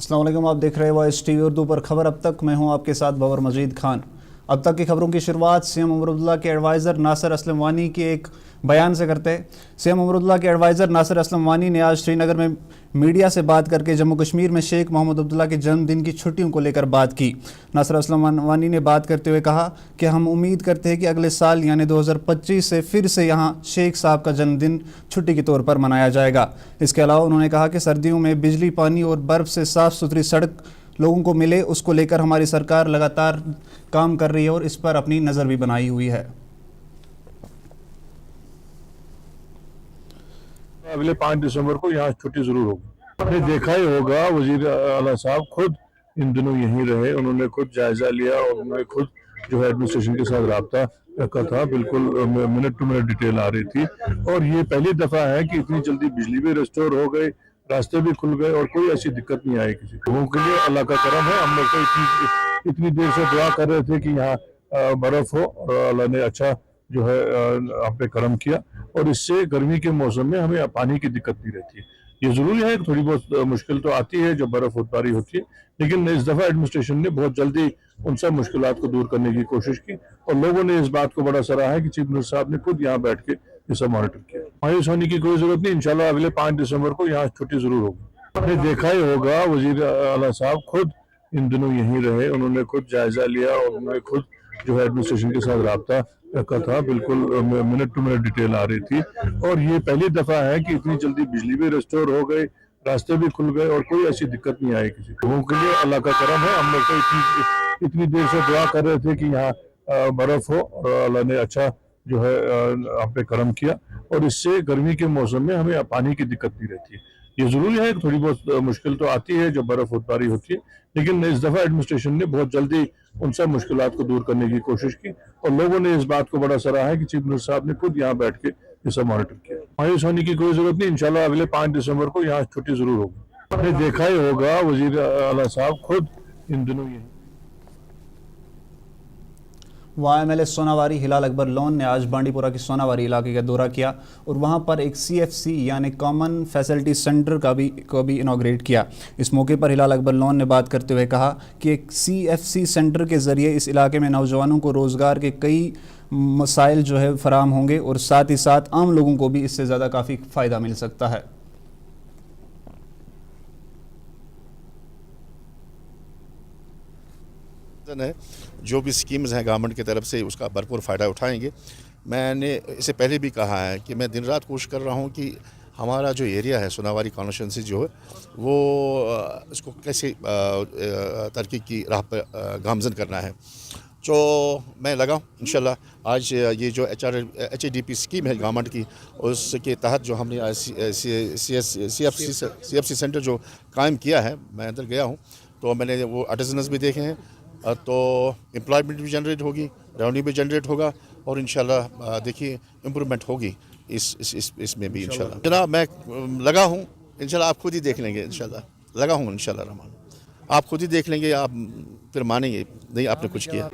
अस्सलाम वालेकुम, आप देख रहे हो वॉइस टीवी उर्दू पर खबर। अब तक मैं हूं आपके साथ बाबर मजीद खान। अब तक की खबरों की शुरुआत सीएम अमरुल्लाह के एडवाइज़र नासिर असलम वानी के एक बयान से करते हैं। सीएम अमरुल्लाह के एडवाइज़र नासिर असलम वानी ने आज श्रीनगर में मीडिया से बात करके जम्मू कश्मीर में शेख मोहम्मद अब्दुल्ला के जन्मदिन की छुट्टियों को लेकर बात की। नासिर असलम वानी ने बात करते हुए कहा कि हम उम्मीद करते हैं कि अगले साल यानी 2025 से फिर से यहाँ शेख साहब का जन्मदिन छुट्टी के तौर पर मनाया जाएगा। इसके अलावा उन्होंने कहा कि सर्दियों में बिजली, पानी और बर्फ़ से साफ़ सुथरी सड़क लोगों को मिले, उसको लेकर हमारी सरकार लगातार काम कर रही है और इस पर अपनी नज़र भी बनाई हुई है। अगले 5 दिसंबर को यहाँ छुट्टी जरूर होगी। आपने देखा ही होगा, वजीर आला साहब खुद इन दिनों यहीं रहे, उन्होंने खुद जायजा लिया और उन्होंने खुद जो है एडमिनिस्ट्रेशन के साथ रब्ता रखा था। बिल्कुल मिनट टू मिनट डिटेल आ रही थी और ये पहली दफा है कि इतनी जल्दी बिजली भी रिस्टोर हो गई, रास्ते भी खुल गए और कोई ऐसी दिक्कत नहीं आई किसी लोगों के लिए। अल्लाह का करम है। हम लोग तो इतनी देर से दुआ कर रहे थे कि यहाँ बर्फ हो और अल्लाह ने अच्छा जो है आप पे करम किया और इससे गर्मी के मौसम में हमें पानी की दिक्कत नहीं रहती है। ये जरूरी है, थोड़ी बहुत मुश्किल तो आती है जब बर्फबारी होती है, लेकिन इस दफा एडमिनिस्ट्रेशन ने बहुत जल्दी उन सब मुश्किलात को दूर करने की कोशिश की और लोगों ने इस बात को बड़ा सराहा है कि चीफ मिनिस्टर साहब ने खुद यहाँ बैठ के ये सब मॉनिटर किया। मायूस होने की कोई जरूरत नहीं, इंशाल्लाह अगले 5 दिसंबर को यहाँ छुट्टी जरूर होगी। आपने देखा ही होगा, वजीर आला साहब खुद इन दिनों यहीं रहे, उन्होंने खुद जायजा लिया और उन्होंने खुद जो है एडमिनिस्ट्रेशन के साथ रब्ता रखा था। बिल्कुल मिनट टू मिनट डिटेल आ रही थी और ये पहली दफा है कि इतनी जल्दी बिजली भी रिस्टोर हो गई, रास्ते भी खुल गए और कोई ऐसी दिक्कत नहीं आई किसी लोगों के लिए। अल्लाह का करम है। हम लोग तो इतनी देर से दुआ कर रहे थे कि यहाँ बर्फ हो और अल्लाह ने अच्छा जो है आप पे करम किया और इससे गर्मी के मौसम में हमें पानी की दिक्कत नहीं रहती है। ये जरूरी है, थोड़ी बहुत मुश्किल तो आती है जब बर्फबारी होती है, लेकिन इस दफा एडमिनिस्ट्रेशन ने बहुत जल्दी उन सब मुश्किलात को दूर करने की कोशिश की और लोगों ने इस बात को बड़ा सराहा है कि चीफ मिनिस्टर साहब ने खुद यहाँ बैठ के ये सब मॉनिटर किया। मायूस होने की कोई जरूरत नहीं, इंशाल्लाह अगले 5 दिसंबर को यहाँ छुट्टी जरूर होगी। आपने देखा ही होगा, वजीर आला साहब खुद इन दिनों यहीं। YMLA सोनावारी हिलाल अकबर लोन ने आज बांडीपुरा के सोनावारी इलाके का दौरा किया और वहां पर एक CFC यानी कॉमन फैसिलिटी सेंटर को भी इनॉग्रेट किया। इस मौके पर हिलाल अकबर लोन ने बात करते हुए कहा कि एक CFC सेंटर के ज़रिए इस इलाके में नौजवानों को रोज़गार के कई मसाइल जो है फराम होंगे और साथ ही साथ आम लोगों को भी इससे ज़्यादा काफ़ी फ़ायदा मिल सकता है। जो भी स्कीम्स हैं गवर्नमेंट की तरफ से उसका भरपूर फ़ायदा उठाएंगे। मैंने इससे पहले भी कहा है कि मैं दिन रात कोशिश कर रहा हूं कि हमारा जो एरिया है सोनावारी कॉन्स्टिट्यूंसी जो है वो इसको कैसे तरक्की की राह पर गामजन करना है। तो मैं लगा इंशाल्लाह आज ये जो HADP स्कीम है गवर्नमेंट की, उसके तहत जो हमने CFC सेंटर जो कायम किया है, मैं अंदर गया हूँ तो मैंने वो आर्टिजनस भी देखे हैं, तो एम्प्लॉयमेंट भी जनरेट होगी, रेवेन्यू भी जनरेट होगा और इंशाल्लाह देखिए इम्प्रूवमेंट होगी इसमें भी इंशाल्लाह। जनाब मैं लगा हूँ, इंशाल्लाह आप खुद ही देख लेंगे, इंशाल्लाह लगा हूँ इंशाल्लाह रहमान, आप खुद ही देख लेंगे, आप फिर मानेंगे नहीं आपने कुछ किया।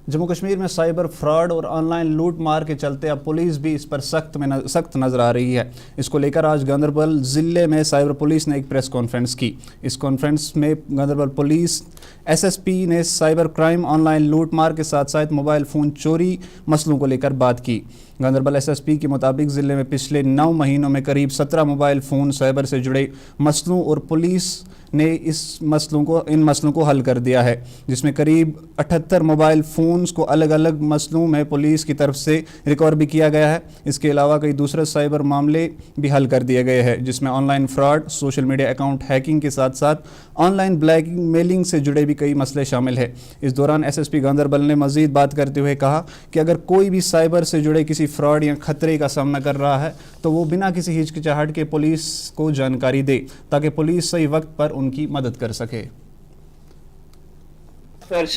जम्मू कश्मीर में साइबर फ्रॉड और ऑनलाइन लूट मार के चलते अब पुलिस भी इस पर सख्त नज़र आ रही है। इसको लेकर आज गांदरबल ज़िले में साइबर पुलिस ने एक प्रेस कॉन्फ्रेंस की। इस कॉन्फ्रेंस में गांदरबल पुलिस SSP ने साइबर क्राइम, ऑनलाइन लूट मार के साथ साथ मोबाइल फ़ोन चोरी मसलों को लेकर बात की। गांदरबल SSP के मुताबिक ज़िले में पिछले 9 महीनों में करीब 17 मोबाइल फ़ोन साइबर से जुड़े मसलों और पुलिस ने इन मसलों को हल कर दिया है, जिसमें करीब 78 मोबाइल फ़ोन्स को अलग अलग मसलों में पुलिस की तरफ से रिकवर भी किया गया है। इसके अलावा कई दूसरे साइबर मामले भी हल कर दिए गए हैं, जिसमें online fraud, social media account hacking के साथ साथ ऑनलाइन ब्लैकमेलिंग से जुड़े भी कई मसले शामिल हैं। इस दौरान SSP गांदरबल ने मज़ीद बात करते हुए कहा कि अगर कोई भी साइबर से जुड़े किसी फ्रॉड या खतरे का सामना कर रहा है तो वो बिना किसी हिचकिचाहट के पुलिस को जानकारी दे, ताकि पुलिस सही वक्त पर उनकी मदद कर सके।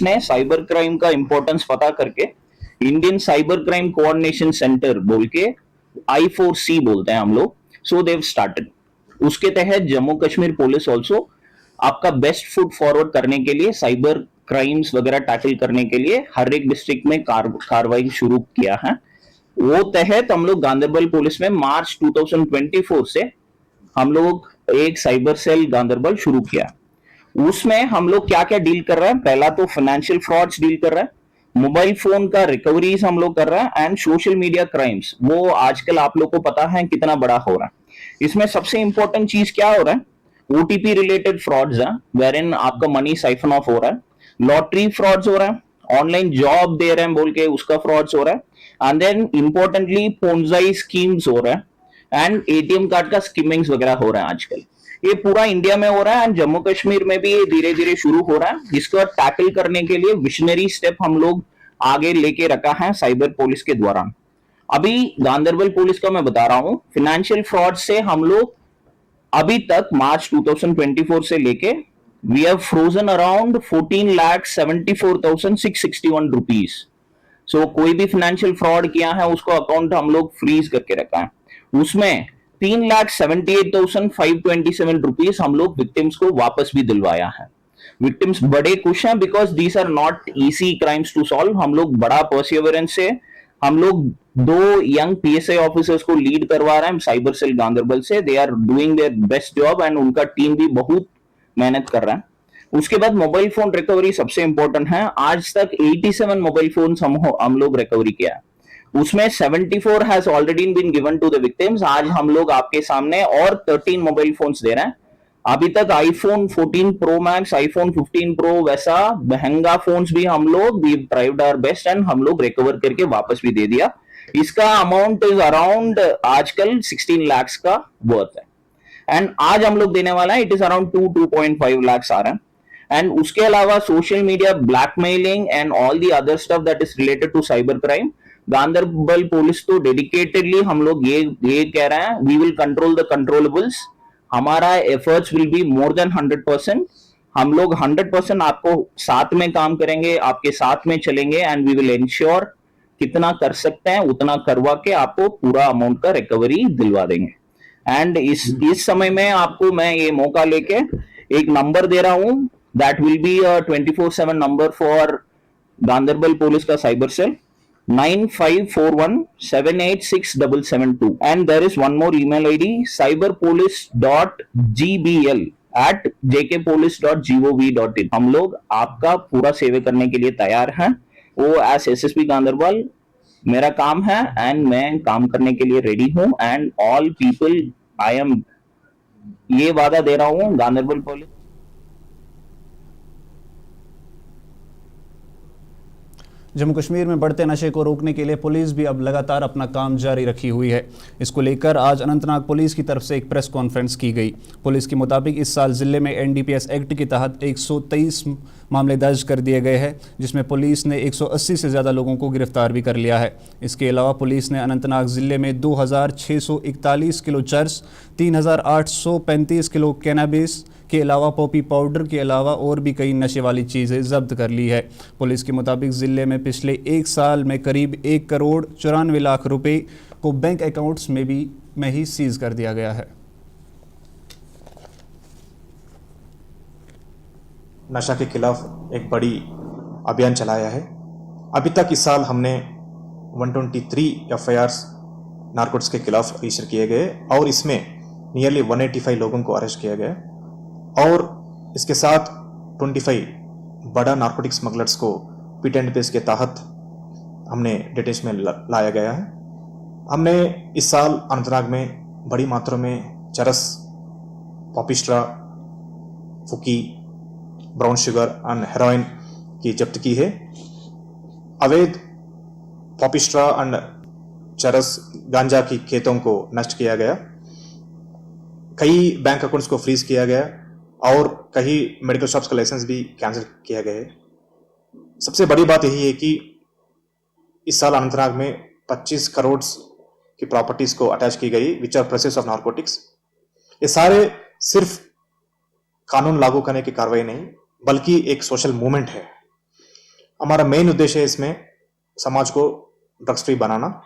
ने साइबर क्राइम का इंपॉर्टेंस पता करके Indian cyber crime coordination centre बोल के I4C बोलते हैं हम लोग, सो देव स्टार्टेड। उसके तहत जम्मू कश्मीर पुलिस ऑल्सो आपका बेस्ट फुट फॉरवर्ड करने के लिए, साइबर क्राइम्स वगैरह टैकल करने के लिए हर एक डिस्ट्रिक्ट में कार्रवाई शुरू किया है। वो तहत हम लोग गांधरबल पुलिस में मार्च 2024 से हम लोग एक साइबर सेल गांधरबल शुरू किया। उसमें हम लोग क्या क्या डील कर रहे हैं, पहला तो फाइनेंशियल फ्रॉड्स डील कर रहे हैं, मोबाइल फोन का रिकवरीज हम लोग कर रहे हैं, एंड सोशल मीडिया क्राइम्स, वो आजकल आप लोग को पता है कितना बड़ा हो रहा है। इसमें सबसे इंपॉर्टेंट चीज क्या हो रहा है, ओटीपी रिलेटेड फ्रॉड्स है, वेरिन आपका मनी साइफन ऑफ हो रहा है, लॉटरी फ्रॉड्स हो रहा है, ऑनलाइन जॉब दे रहे हैं बोल के उसका फ्रॉड्स हो रहा है, एंड देन इंपॉर्टेंटली पोन्जाई स्कीम्स हो रहा है, एंड एटीएम कार्ड का स्कीमिंग्स वगैरह हो रहा है आजकल। ये पूरा इंडिया में हो रहा है एंड जम्मू कश्मीर में भी ये धीरे धीरे शुरू हो रहा है, जिसको टैकल करने के लिए विजनरी स्टेप हम लोग आगे लेके रखा है साइबर पुलिस के द्वारा। अभी गांधरबल पुलिस का मैं बता रहा हूं, फाइनेंशियल फ्रॉड से हम लोग अभी तक मार्च 2024 से लेके we have frozen around 14,74,661 rupees. So कोई भी फाइनेंशियल फ्रॉड किया है उसको अकाउंट हम लोग फ्रीज करके रखा है। उसमें 3,78,527 रुपीज हम लोग विक्टिम्स को वापस भी दिलवाया है। विक्टिम्स बड़े खुश हैं because these are not easy crimes to solve. हम लोग बड़ा परसिवरेंस से हम लोग 2 यंग पीएसआई ऑफिसर्स को लीड करवा रहे हैं साइबर सेल गांधरबल से। They are doing their best job and उनका टीम भी बहुत मेहनत कर रहा है। उसके बाद मोबाइल फोन रिकवरी सबसे इंपॉर्टेंट है। आज तक 87 मोबाइल फोन हम लोग रिकवरी किया है, उसमें 74 has already been given to the victims. आज हम लोग आपके सामने और 13 मोबाइल फोन्स दे रहे हैं। अभी तक iPhone 14 pro max, iPhone 15 pro वैसा महंगा फोन्स भी हम लोग we tried our best and हम लोग रिकवर करके वापस भी दे दिया। इसका अमाउंट इज अराउंड आजकल 16 लाख का वर्थ है एंड आज हम लोग देने वाला है इट इज अराउंड 2.5 लाख आ रहा है। एंड उसके अलावा social media blackmailing and all the other stuff that is related to cyber crime, Ganderbal police तो डेडिकेटेडली हम लोग ये कह रहे हैं, we will control the controllables. हमारा efforts will be more than 100%। हम लोग 100% आपको साथ में काम करेंगे, आपके साथ में चलेंगे एंड वी विल इंश्योर कितना कर सकते हैं उतना करवा के आपको पूरा अमाउंट का रिकवरी दिलवा देंगे। एंड इस समय में आपको मैं ये मौका लेके एक नंबर दे रहा हूं, that will be 24/7 number for Ganderbal police का cyber cell, 9541786772 and there is one more email id cyberpolice.gbl@jkpolice.gov.in। हम लोग आपका पूरा सेवा करने के लिए तैयार हैं। वो एस एसएसपी गांधरबल मेरा काम है एंड मैं काम करने के लिए रेडी हूं and all people I am ये वादा दे रहा हूं गांधरबल पुलिस। जम्मू कश्मीर में बढ़ते नशे को रोकने के लिए पुलिस भी अब लगातार अपना काम जारी रखी हुई है। इसको लेकर आज अनंतनाग पुलिस की तरफ से एक प्रेस कॉन्फ्रेंस की गई। पुलिस के मुताबिक इस साल ज़िले में एनडीपीएस एक्ट के तहत 123 मामले दर्ज कर दिए गए हैं, जिसमें पुलिस ने 180 से ज़्यादा लोगों को गिरफ्तार भी कर लिया है। इसके अलावा पुलिस ने अनंतनाग ज़िले में 2641 किलो चर्स, 3835 किलो कैनाबिस के अलावा पॉपी पाउडर के अलावा और भी कई नशे वाली चीज़ें जब्त कर ली है। पुलिस के मुताबिक ज़िले में पिछले एक साल में करीब 1,94,00,000 रुपए को बैंक अकाउंट्स में ही सीज कर दिया गया है। नशा के खिलाफ एक बड़ी अभियान चलाया है। अभी तक इस साल हमने 123 FIRs नारकोटिक्स के खिलाफ रजिस्टर किए गए और इसमें नियरली 185 लोगों को अरेस्ट किया गया और इसके साथ 25 बड़ा नारकोटिक स्मगलर्स को पिट एंड पेस के तहत हमने डिटेंशन में लाया गया है। हमने इस साल अनंतनाग में बड़ी मात्रा में चरस, पॉपिस्ट्रा, फुकी, ब्राउन शुगर एंड हेरोइन की जब्त की है। अवैध पॉपिस्ट्रा एंड चरस गांजा की खेतों को नष्ट किया गया, कई बैंक अकाउंट्स को फ्रीज किया गया और कई मेडिकल शॉप्स का लाइसेंस भी कैंसिल किया गया है। सबसे बड़ी बात यही है कि इस साल अनंतनाग में 25 करोड़ की प्रॉपर्टीज को अटैच की गई which are process of narcotics. ये सारे सिर्फ कानून लागू करने की कार्रवाई नहीं बल्कि एक सोशल मूवमेंट है। हमारा मेन उद्देश्य है इसमें समाज को ड्रग्स फ्री बनाना।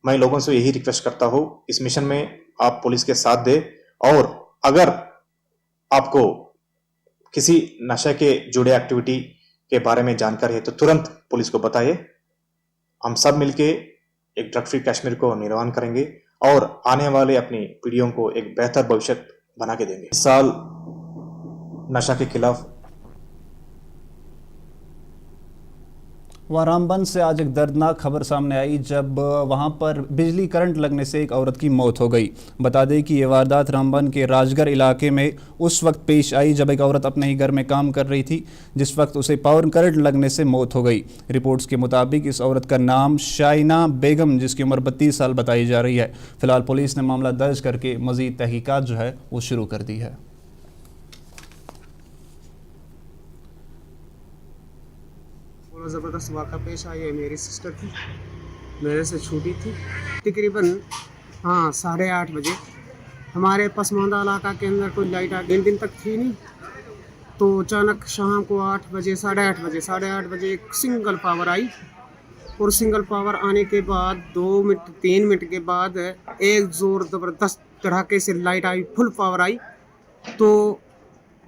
मैं लोगों से यही रिक्वेस्ट करता हूं, इस मिशन में आप पुलिस के साथ दें और अगर आपको किसी नशे के जुड़े एक्टिविटी के बारे में जानकारी है तो तुरंत पुलिस को बताइए। हम सब मिलके एक ड्रग फ्री कश्मीर को निर्माण करेंगे और आने वाले अपनी पीढ़ियों को एक बेहतर भविष्य बना के देंगे। इस साल नशा के खिलाफ रामबन से आज एक दर्दनाक खबर सामने आई जब वहां पर बिजली करंट लगने से एक औरत की मौत हो गई। बता दें कि ये वारदात रामबन के राजगढ़ इलाके में उस वक्त पेश आई जब एक औरत अपने ही घर में काम कर रही थी, जिस वक्त उसे पावर करंट लगने से मौत हो गई। रिपोर्ट्स के मुताबिक इस औरत का नाम शाइना बेगम, जिसकी उम्र 32 साल बताई जा रही है। फिलहाल पुलिस ने मामला दर्ज करके मजीद तहकीकात जो है वो शुरू कर दी है। ज़बरदस्त वाक़ा पेश आया। मेरी सिस्टर थी, मेरे से छोटी थी, तकरीबन 8:30 बजे। हमारे पसमानदा इलाका के अंदर कोई लाइट दिन तक थी नहीं, तो अचानक शाम को 8 बजे, 8:30 बजे एक सिंगल पावर आई। और सिंगल पावर आने के बाद 2 मिनट 3 मिनट के बाद एक ज़ोर ज़बरदस्त धड़ाके से लाइट आई, फुल पावर आई। तो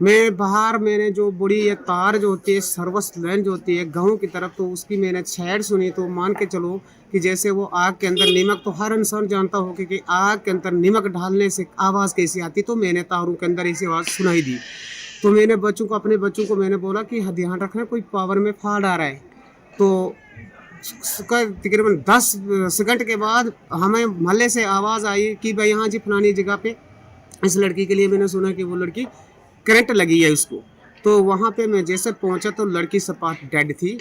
मैं बाहर, मैंने जो बड़ी ये तार जो होती है, सर्विस लाइन जो होती है गाँव की तरफ, तो उसकी मैंने छेड़ सुनी। तो मान के चलो कि जैसे वो आग के अंदर नमक, तो हर इंसान जानता हो कि आग के अंदर नमक डालने से आवाज़ कैसी आती। तो मैंने तारों के अंदर ऐसी आवाज़ सुनाई दी। तो मैंने अपने बच्चों को मैंने बोला कि ध्यान रखना, कोई पावर में फॉल्ट आ रहा है। तो तकरीबन 10 सेकंड के बाद हमें मोहल्ले से आवाज़ आई कि भाई यहाँ जी फलानी जगह पे इस लड़की के लिए मैंने सुना कि वो लड़की करंट लगी है उसको। तो वहाँ पे मैं जैसे पहुँचा तो लड़की सपाट डेड थी।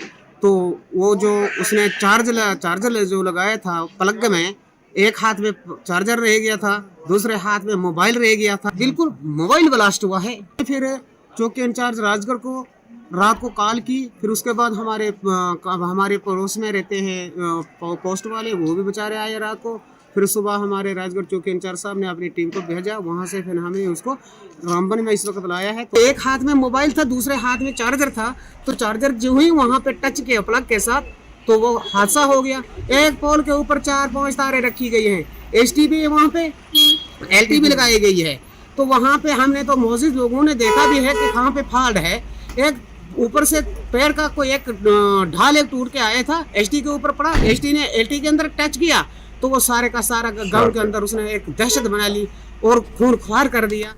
तो वो जो उसने चार्जर जो लगाया था प्लग में, एक हाथ में चार्जर रह गया था, दूसरे हाथ में मोबाइल रह गया था, बिल्कुल मोबाइल ब्लास्ट हुआ है। फिर चौकी इंचार्ज राजगढ़ को रात को कॉल की। फिर उसके बाद हमारे पड़ोस में रहते हैं पोस्ट वाले, वो भी बेचारे आए रात को। फिर सुबह हमारे राजगढ़ चौकी इंचार्ज साहब ने अपनी टीम को भेजा, वहाँ से फिर हमें उसको रामबन में इस वक्त लाया है। तो एक हाथ में मोबाइल था, दूसरे हाथ में चार्जर था। तो चार्जर जो ही वहाँ पे टच किया प्लग के साथ, तो वो हादसा हो गया। एक पोल के ऊपर 4-5 तारें रखी गई हैं, एसटी भी वहाँ पे, एलटी भी लगाई गई है। तो वहाँ पे हमने तो मौजूद लोगों ने देखा भी है कि कहाँ पे फॉल्ट है। एक ऊपर से पैर का कोई एक ढाल एक टूट के आया था, एसटी के ऊपर पड़ा, एसटी ने एलटी के अंदर टच किया, तो वो सारे का सारा गांव के अंदर उसने एक दहशत बना ली और खून ख्वार कर दिया।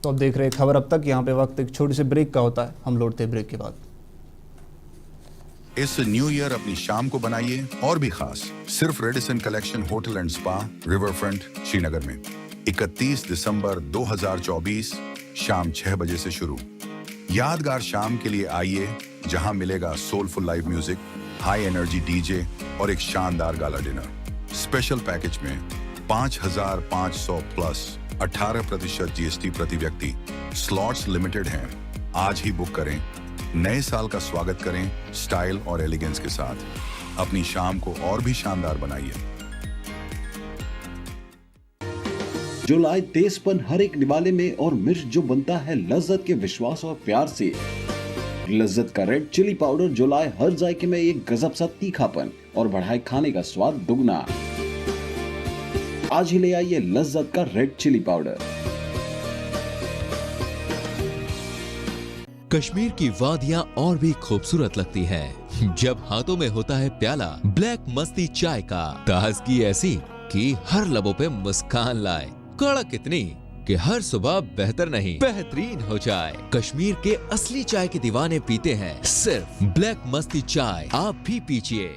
तो अब देख रहे खबर अब तक। यहाँ पे वक्त एक छोटी सी ब्रेक का होता है, हम लौटते ब्रेक के बाद। इस न्यू ईयर अपनी शाम को बनाइए और भी खास, सिर्फ Radisson collection hotel and spa, river front, Srinagar में। 31 दिसंबर 2024 शाम 6 बजे से शुरू। यादगार शाम के लिए आइए, जहां मिलेगा soulful live music, high energy DJ और एक शानदार गाला डिनर। स्पेशल पैकेज में 5,500 प्लस 18% जीएसटी प्रति व्यक्ति। स्लॉट्स लिमिटेड हैं, आज ही बुक करें। नए साल का स्वागत करें स्टाइल और एलिगेंस के साथ। अपनी शाम को और भी शानदार बनाइए। जो लाए तेजपन हर एक निवाले में और मिर्च जो बनता है लज्जत के विश्वास और प्यार से। लज्जत का रेड चिली पाउडर जो लाए हर जायके में एक गजब सा तीखापन और बढ़ाए खाने का स्वाद दुगना। आज ही ले आइए लज्जत का रेड चिली पाउडर। कश्मीर की वादियां और भी खूबसूरत लगती हैं जब हाथों में होता है प्याला ब्लैक मस्ती चाय का। ताजगी ऐसी कि हर लबों पे मुस्कान लाए, कड़क इतनी कि हर सुबह बेहतर नहीं बेहतरीन हो जाए। कश्मीर के असली चाय के दीवाने पीते हैं सिर्फ ब्लैक मस्ती चाय, आप भी पीजिए।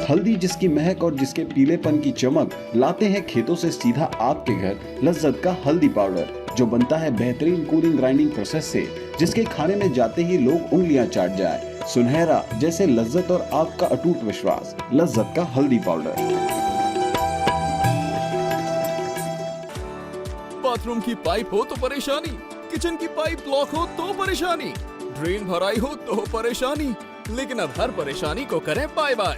हल्दी जिसकी महक और जिसके पीलेपन की चमक लाते हैं खेतों से सीधा आपके घर। लज्जत का हल्दी पाउडर जो बनता है बेहतरीन कूलिंग ग्राइंडिंग प्रोसेस से, जिसके खाने में जाते ही लोग उंगलियां चाट जाए। सुनहरा जैसे लज्जत और आपका अटूट विश्वास। लज्जत का हल्दी पाउडर। बाथरूम की पाइप हो तो परेशानी, किचन की पाइप ब्लॉक हो तो परेशानी, ड्रेन भराई हो तो परेशानी, लेकिन अब हर परेशानी को करें बाय बाय।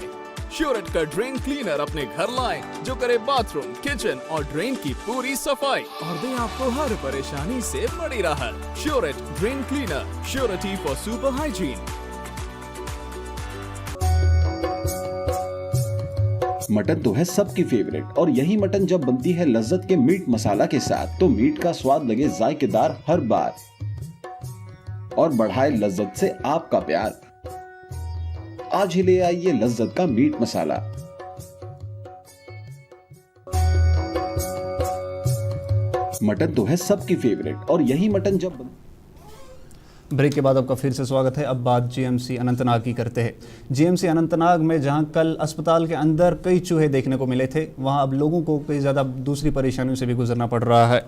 श्योरेट का ड्रेन क्लीनर अपने घर लाएं जो करे बाथरूम, किचन और ड्रेन की पूरी सफाई और दे आपको हर परेशानी से बड़ी राहत। श्योरेट drain cleaner, surety for super hygiene. Mutton तो है सबकी फेवरेट और यही मटन जब बनती है लज्जत के मीट मसाला के साथ तो मीट का स्वाद लगे जायकेदार हर बार और बढ़ाए लज्जत से आपका प्यार। आज ही ले आइए लज्जत का मीट मसाला। मटन तो है सबकी फेवरेट और यही मटन जब ब्रेक के बाद आपका फिर से स्वागत है। अब बात जीएमसी अनंतनाग की करते हैं। जीएमसी अनंतनाग में जहां कल अस्पताल के अंदर कई चूहे देखने को मिले थे, वहां अब लोगों को कई ज़्यादा दूसरी परेशानियों से भी गुजरना पड़ रहा है।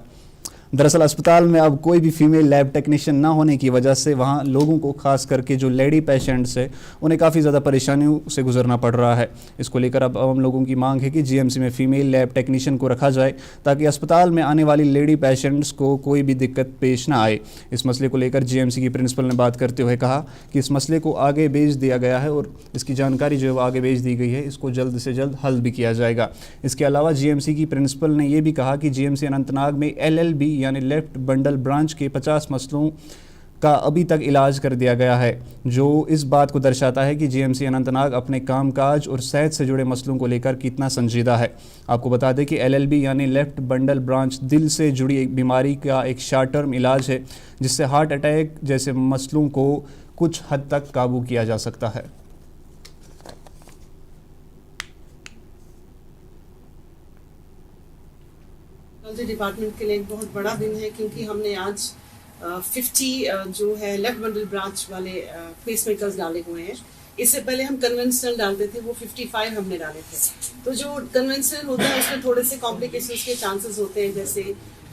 दरअसल अस्पताल में अब कोई भी फीमेल लैब टेक्नीशियन ना होने की वजह से वहाँ लोगों को खास करके जो लेडी पेशेंट्स है उन्हें काफ़ी ज़्यादा परेशानियों से गुजरना पड़ रहा है। इसको लेकर अब हम लोगों की मांग है कि जीएमसी में फ़ीमेल लैब टेक्नीशियन को रखा जाए ताकि अस्पताल में आने वाली लेडी पेशेंट्स को कोई भी दिक्कत पेश ना आए। इस मसले को लेकर जीएमसी की प्रिंसिपल ने बात करते हुए कहा कि इस मसले को आगे भेज दिया गया है और इसकी जानकारी जो है वो आगे भेज दी गई है, इसको जल्द से जल्द हल भी किया जाएगा। इसके अलावा जीएमसी की प्रिंसिपल ने यह भी कहा कि जीएमसी अनंतनाग में LLB यानी लेफ्ट बंडल ब्रांच के 50 मसलों का अभी तक इलाज कर दिया गया है, जो इस बात को दर्शाता है कि जीएमसी अनंतनाग अपने कामकाज और सेहत से जुड़े मसलों को लेकर कितना संजीदा है। आपको बता दें कि LLB यानी लेफ्ट बंडल ब्रांच दिल से जुड़ी एक बीमारी का एक शॉर्ट टर्म इलाज है, जिससे हार्ट अटैक जैसे मसलों को कुछ हद तक काबू किया जा सकता है। डिपार्टमेंट के लिए एक बहुत बड़ा दिन है क्योंकि हमने आज 50 जो है लेफ्ट बंडल ब्रांच वाले पेसमेकर्स डाले हुए हैं। इससे पहले हम कन्वेंशनल डालते थे, वो 55 हमने डाले थे। तो जो कन्वेंशनल होता है उसमें थोड़े से कॉम्प्लिकेशंस के चांसेस होते हैं, जैसे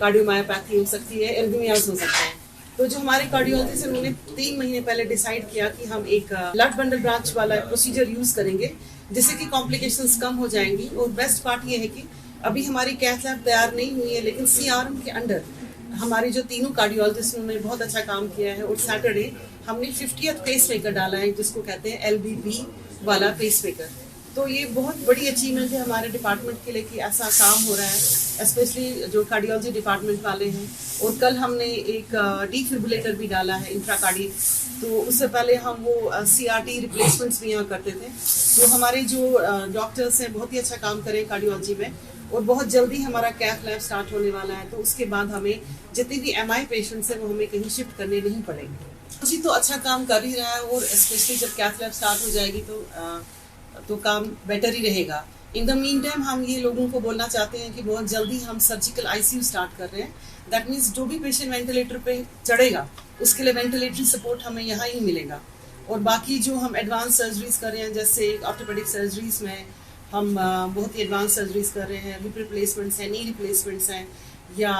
कार्डियोमायोपैथी हो सकती है, एल्ब्यूमियाज हो सकता है। तो जो हमारे कार्डियोलॉजिस्ट हैं उन्होंने 3 महीने पहले डिसाइड किया कि हम एक लेफ्ट बंडल ब्रांच वाला प्रोसीजर यूज करेंगे जिससे कि कॉम्प्लिकेशंस कम हो जाएंगी। और बेस्ट पार्ट ये है कि अभी हमारी कैथ लैब तैयार नहीं हुई है, लेकिन CRM के अंडर हमारे जो तीनों कार्डियोलॉजिस्ट उन्होंने बहुत अच्छा काम किया है। और सैटरडे हमने 50th पेसमेकर डाला है जिसको कहते हैं LBB वाला पेसमेकर। तो ये बहुत बड़ी अचीवमेंट है हमारे डिपार्टमेंट के लिए कि ऐसा काम हो रहा है, स्पेशली जो कार्डियोलॉजी डिपार्टमेंट वाले हैं। और कल हमने एक डिफिब्रिलेटर भी डाला है इंट्राकार्डिक। तो उससे पहले हम वो CRT रिप्लेसमेंट्स भी यहाँ करते थे। तो हमारे जो डॉक्टर्स हैं बहुत ही अच्छा काम करें कार्डियोलॉजी में, और बहुत जल्दी हमारा कैथ लैब स्टार्ट होने वाला है। तो उसके बाद हमें जितने भी MI पेशेंट्स हैं वो हमें कहीं शिफ्ट करने नहीं पड़ेंगे। जी तो अच्छा काम कर ही रहा है, और स्पेशली जब कैथ लैब स्टार्ट हो जाएगी तो काम बेटर ही रहेगा। इन द मीन टाइम हम ये लोगों को बोलना चाहते हैं कि बहुत जल्दी हम सर्जिकल ICU स्टार्ट कर रहे हैं। दैट मीन्स जो भी पेशेंट वेंटिलेटर पे चढ़ेगा उसके लिए वेंटिलेटरी सपोर्ट हमें यहाँ ही मिलेगा। और बाकी जो हम एडवांस सर्जरीज कर रहे हैं, जैसे ऑर्थोपेडिक सर्जरीज में हम बहुत ही एडवांस सर्जरीज कर रहे हैं, हिप रिप्लेसमेंट्स हैं, नी रिप्लेसमेंट्स हैं, या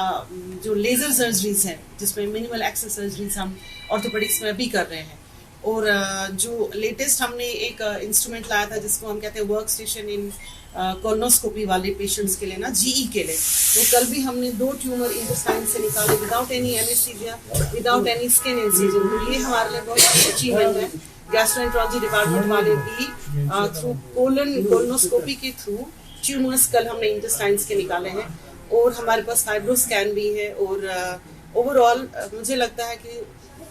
जो लेज़र सर्जरीज हैं जिसमें मिनिमल एक्सेस सर्जरीज हम ऑर्थोपेडिक्स में भी कर रहे हैं। और जो लेटेस्ट हमने एक इंस्ट्रूमेंट लाया था जिसको हम कहते हैं वर्क स्टेशन इन कोलोनोस्कोपी वाले पेशेंट्स के लिए ना, GE के लिए। तो कल भी हमने 2 ट्यूमर इंटेस्टाइन से निकाले without any anaesthesia, without any skin incision. तो ये हमारे लिए बहुत अचीवमेंट है। गैस्ट्रोएंटरोलॉजी डिपार्टमेंट वाले भी थ्रू कोलोनोस्कोपी के थ्रू ट्यूमर्स कल हमने इंटेस्टाइन्स के निकाले हैं। और हमारे पास फाइब्रो स्कैन भी है। और ओवरऑल मुझे लगता है कि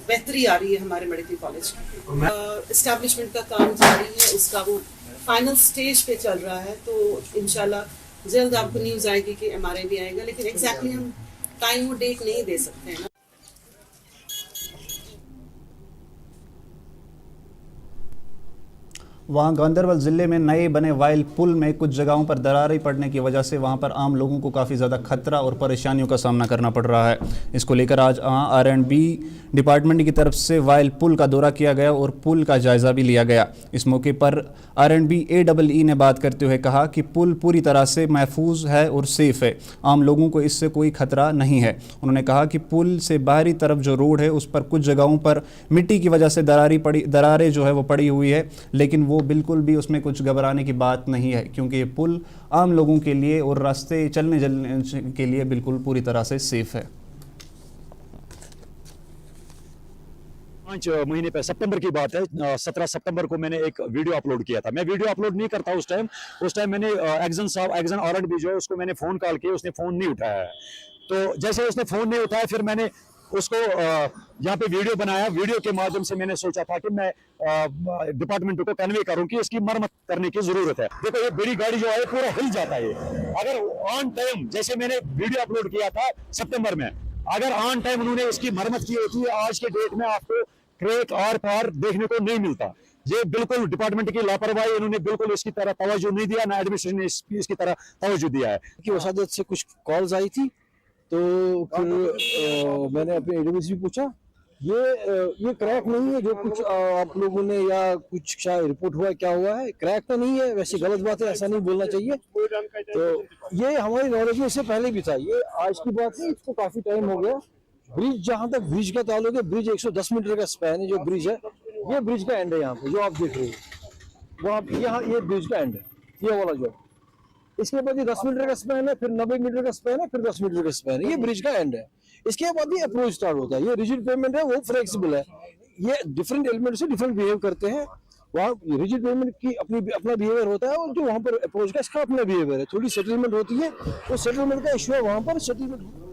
बेहतरी आ रही है हमारे मेडिकल कॉलेज की। एस्टैब्लिशमेंट का काम जारी है, उसका वो फाइनल स्टेज पे चल रहा है। तो इंशाल्लाह जल्द आपको न्यूज़ आएगी कि MRI भी आएगा, लेकिन एग्जैक्टली हम टाइम और डेट नहीं दे सकते हैं ना। वहाँ गांधरबल ज़िले में नए बने वाइल पुल में कुछ जगहों पर दरारें पड़ने की वजह से वहाँ पर आम लोगों को काफ़ी ज़्यादा खतरा और परेशानियों का सामना करना पड़ रहा है। इसको लेकर आज R&B डिपार्टमेंट की तरफ से वाइल पुल का दौरा किया गया और पुल का जायज़ा भी लिया गया। इस मौके पर R&B AEE ने बात करते हुए कहा कि पुल पूरी तरह से महफूज है और सेफ़ है, आम लोगों को इससे कोई खतरा नहीं है। उन्होंने कहा कि पुल से बाहरी तरफ जो रोड है उस पर कुछ जगहों पर मिट्टी की वजह से दरारें जो है वो पड़ी हुई है, लेकिन वो बिल्कुल भी उसमें कुछ घबराने की बात नहीं है, क्योंकि ये पुल आम लोगों के लिए और रास्ते चलने के लिए बिल्कुल पूरी तरह से सेफ है। 5 महीने पे सितंबर की बात है, 17 सितंबर को मैंने एक वीडियो अपलोड किया था। मैं वीडियो अपलोड नहीं करता उस टाइम मैंने एक्जन R&B जो है उसको मैंने फ़ोन कॉल किया, उसने फ़ोन नहीं उठाया है। तो जैसे उसने फ़ोन नहीं उठाया फिर मैंने उसको यहाँ पे वीडियो बनाया। वीडियो के माध्यम से मैंने सोचा था कि मैं डिपार्टमेंट को कन्वे करूं कि इसकी मरम्मत करने की जरूरत है। देखो ये बड़ी गाड़ी जो है पूरा हिल जाता है। अगर ऑन टाइम, जैसे मैंने वीडियो अपलोड किया था सितंबर में, अगर ऑन टाइम उन्होंने इसकी मरम्मत की होती है, आज के डेट में आपको क्रैक आर पार देखने को नहीं मिलता। ये बिल्कुल डिपार्टमेंट की लापरवाही, इन्होंने बिल्कुल इसकी तरह तवज्जो नहीं दिया, ना एडमिनिस्ट्रेशन ने इसकी तरह तवज्जो दिया है। कि वसादत से कुछ कॉल्स आई थी, तो फिर मैंने अपने एडमिन से भी पूछा, ये क्रैक नहीं है जो कुछ आप लोगों ने या कुछ शायद रिपोर्ट हुआ, क्या हुआ है, क्रैक तो नहीं है, वैसे गलत बात है, ऐसा नहीं बोलना चाहिए। तो ये हमारी नॉलेज में इससे पहले भी था, ये आज की बात नहीं, इसको काफी टाइम हो गया। ब्रिज, जहाँ तक ब्रिज का ताल्लुक है, ब्रिज 110 मीटर का स्पैन है, जो ब्रिज है ये ब्रिज का एंड है। यहाँ पे जो आप देख रहे हो वहाँ यहाँ ये ब्रिज का एंड है, ये वाला जो। इसके बाद ये 10 मीटर का स्पैन है, फिर 90 मीटर का स्पैन है, फिर 10 मीटर का स्पैन है, ये ब्रिज का एंड है। इसके बाद ये अप्रोच स्टार्ट होता है। ये रिजिड पेमेंट है, वो फ्लेक्सिबल है, ये डिफरेंट एलिमेंट से डिफरेंट बिहेव करते हैं। वहाँ रिजिड पेमेंट की अपना बिहेवियर होता है, और जो वहाँ पर अप्रोच का इसका अपना बिहेवियर है। थोड़ी सेटलमेंट होती है, वो सेटलमेंट का इशू है, वहाँ पर सेटलमेंट।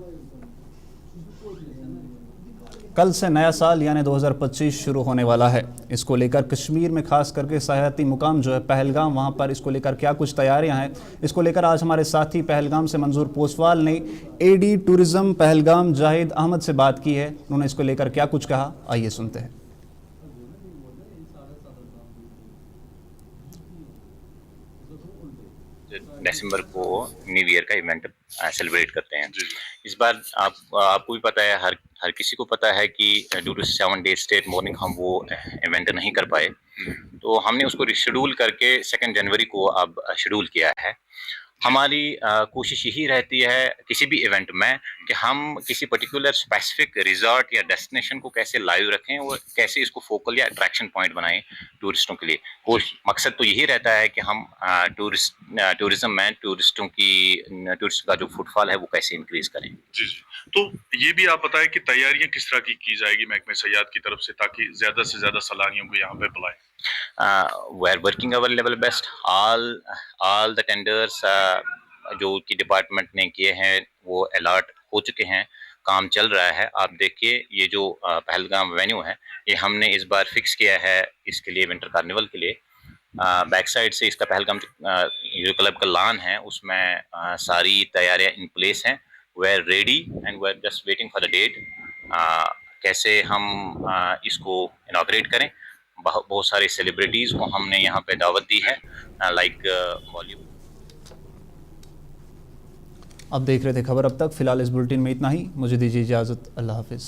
कल से नया साल यानी 2025 शुरू होने वाला है। इसको लेकर कश्मीर में खास करके सयाहती मुकाम जो है पहलगाम, वहाँ पर इसको लेकर क्या कुछ तैयारियां हैं, इसको लेकर आज हमारे साथी पहलगाम से मंजूर पोसवाल ने एडी टूरिज्म पहलगाम जाहिद अहमद से बात की है। उन्होंने इसको लेकर क्या कुछ कहा, आइए सुनते हैं। दिसंबर को न्यू ईयर का इवेंट सेलिब्रेट करते हैं। इस बार आपको भी पता है, हर किसी को पता है कि due to 7 days state morning हम वो इवेंट नहीं कर पाए, तो हमने उसको रिशेड्यूल करके 2 जनवरी को अब शेड्यूल किया है। हमारी कोशिश यही रहती है किसी भी इवेंट में कि हम किसी पर्टिकुलर स्पेसिफिक रिजॉर्ट या डेस्टिनेशन को कैसे लाइव रखें और कैसे इसको फोकल या अट्रैक्शन पॉइंट बनाएं टूरिस्टों के लिए। मकसद तो यही रहता है कि हम टूरिज्म में टूरिस्ट का जो फुटफॉल है वो कैसे इंक्रीज करें। जी। तो ये भी आप बताएं कि तैयारियां किस तरह की जाएगी महकमे सयाहत की तरफ से, ताकि ज्यादा से ज्यादा सैलानियों को यहाँ पे बुलाएं। We are working our level best. All the tenders जो कि डिपार्टमेंट ने किए हैं वो अलर्ट हो चुके हैं, काम चल रहा है। आप देखिए ये जो पहलगाम वेन्यू है, ये हमने इस बार फिक्स किया है इसके लिए, विंटर कार्निवल के लिए। बैक साइड से इसका पहलगाम जो क्लब का लॉन है उसमें सारी तैयारियां इन प्लेस हैं। We are ready and we are just waiting for the date, कैसे हम इसको इनॉग्रेट करें। बहुत सारे सेलिब्रिटीज को हमने यहाँ पे दावत दी है, लाइक बॉलीवुड। अब देख रहे थे खबर अब तक। फिलहाल इस बुलेटिन में इतना ही, मुझे दीजिए इजाज़त, अल्लाह हाफिज़।